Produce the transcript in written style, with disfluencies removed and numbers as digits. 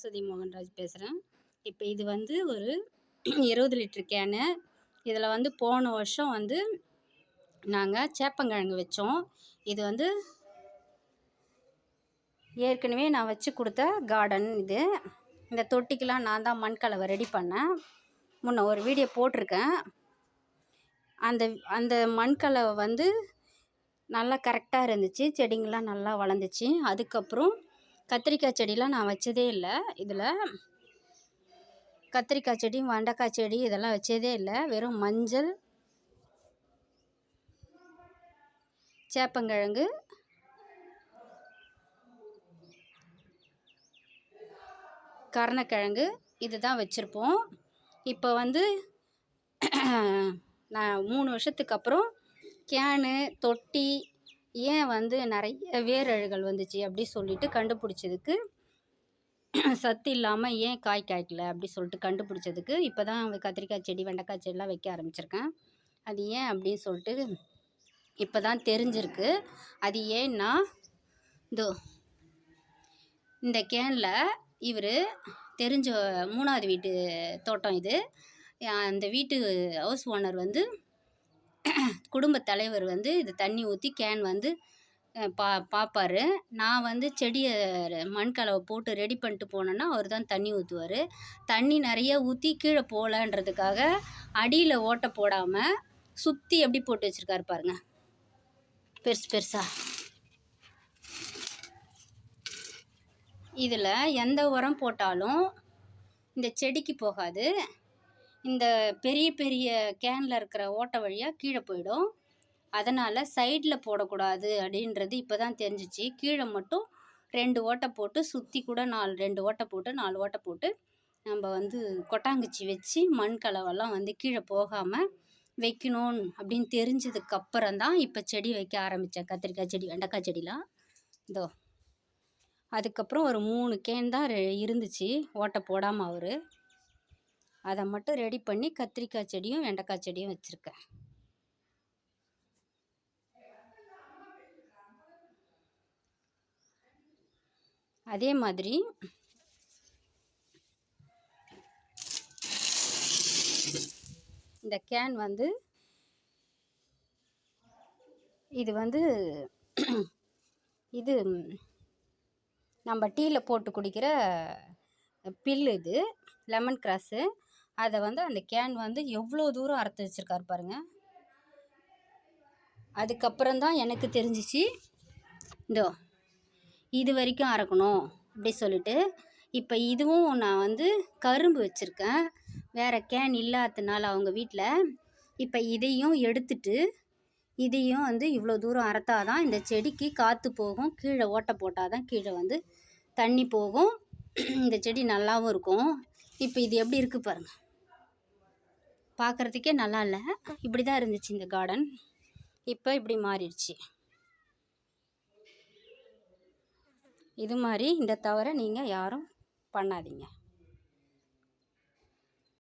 சரஸ்வதி மோகன்ராஜ் பேசுகிறேன். இப்போ இது வந்து ஒரு 20 லிட்டர் கேனு. இதில் வந்து போன வருஷம் வந்து நாங்கள் சேப்பங்கிழங்கு வச்சோம். இது வந்து ஏற்கனவே நான் வச்சு கொடுத்த கார்டன் இது. இந்த தொட்டிக்கெலாம் நான் தான் மண்கலவை ரெடி பண்ணேன். முன்ன ஒரு வீடியோ போட்டிருக்கேன். அந்த அந்த மண்கலவை வந்து நல்லா கரெக்டாக இருந்துச்சு. செடிங்கள்லாம் நல்லா வளர்ந்துச்சு. அதுக்கப்புறம் கத்திரிக்காய் செடிலாம் நான் வச்சதே இல்லை. இதில் கத்திரிக்காய் செடி, வெண்டைக்காய் செடி இதெல்லாம் வச்சதே இல்லை. வெறும் மஞ்சள், சேப்பங்கிழங்கு, கருணக்கிழங்கு இது தான் வச்சுருப்போம். இப்போ வந்து நான் 3 வருஷத்துக்கு அப்புறம் கேனு, தொட்டி ஏன் வந்து நிறைய வேரழுகள் வந்துச்சு அப்படி சொல்லிட்டு கண்டுபிடிச்சதுக்கு, சத்து இல்லாமல் ஏன் காய் காய்க்கல அப்படி சொல்லிட்டு கண்டுபிடிச்சதுக்கு இப்போ தான் கத்திரிக்காய் செடி, வெண்டைக்காய் செடிலாம் வைக்க ஆரம்பிச்சிருக்கேன். அது ஏன் அப்படின்னு சொல்லிட்டு இப்போ தான் தெரிஞ்சிருக்கு. அது ஏன்னா இந்த கேனில் இவர் தெரிஞ்ச 3வது வீட்டு தோட்டம் இது. அந்த வீட்டு ஹவுஸ் ஓனர் வந்து குடும்பத் தலைவர் வந்து இது தண்ணி ஊற்றி கேன் வந்து பார்ப்பார். நான் வந்து செடியை மண்கலவை போட்டு ரெடி பண்ணிட்டு போனேன்னா அவர் தான் தண்ணி ஊற்றுவார். தண்ணி நிறைய ஊற்றி கீழே போகலன்றதுக்காக அடியில் ஓட்டை போடாமல் சுற்றி எப்படி போட்டு வச்சுருக்காரு பாருங்க, பெருசு பெருசாக. இதில் எந்த உரம் போட்டாலும் இந்த செடிக்கு போகாது. இந்த பெரிய பெரிய கேனில் இருக்கிற ஓட்டை வழியாக கீழே போயிடும். அதனால் சைடில் போடக்கூடாது அப்படின்றது இப்போ தான் தெரிஞ்சிச்சு. கீழே மட்டும் 2 ஓட்டை போட்டு சுற்றி கூட 2 ஓட்டை போட்டு 4 ஓட்டை போட்டு நம்ம வந்து கொட்டாங்குச்சி வச்சு மண்கலவெல்லாம் வந்து கீழே போகாமல் வைக்கணும் அப்படின்னு தெரிஞ்சதுக்கப்புறம் தான் இப்போ செடி வைக்க ஆரம்பித்தேன். கத்திரிக்காய் செடி, வெண்டைக்காய் செடிலாம் இதோ. அதுக்கப்புறம் ஒரு 3 கேன் தான் இருந்துச்சு ஓட்டை போடாமல் அவர். அதை மட்டும் ரெடி பண்ணி கத்திரிக்காய் செடியும் வெண்டைக்காய் செடியும் வச்சுருக்கேன். அதே மாதிரி இந்த கேன் வந்து இது வந்து இது நம்ம டீயில் போட்டு குடிக்கிற பில்லு, இது லெமன் கிராஸு. அதை வந்து அந்த கேன் வந்து எவ்வளோ தூரம் அறுத்து வச்சுருக்காரு பாருங்கள். அதுக்கப்புறம் தான் எனக்கு தெரிஞ்சிச்சு இது வரைக்கும் அறுக்கணும் அப்படி சொல்லிட்டு. இப்போ இதுவும் நான் வந்து கரும்பு வச்சுருக்கேன். வேறு கேன் இல்லாததுனால அவங்க வீட்டில் இப்போ இதையும் எடுத்துட்டு இதையும் வந்து இவ்வளோ தூரம் அறுத்தாதான் இந்த செடிக்கு காற்று போகும். கீழே ஓட்டை போட்டால் தான் கீழே வந்து தண்ணி போகும். இந்த செடி நல்லாவும் இருக்கும். இப்போ இது எப்படி இருக்குது பாருங்கள். பார்க்குறதுக்கே நல்லா இல்லை. இப்படி தான் இருந்துச்சு இந்த கார்டன். இப்போ இப்படி மாறிடுச்சு. இது மாதிரி இந்த தவிர நீங்கள் யாரும் பண்ணாதீங்க.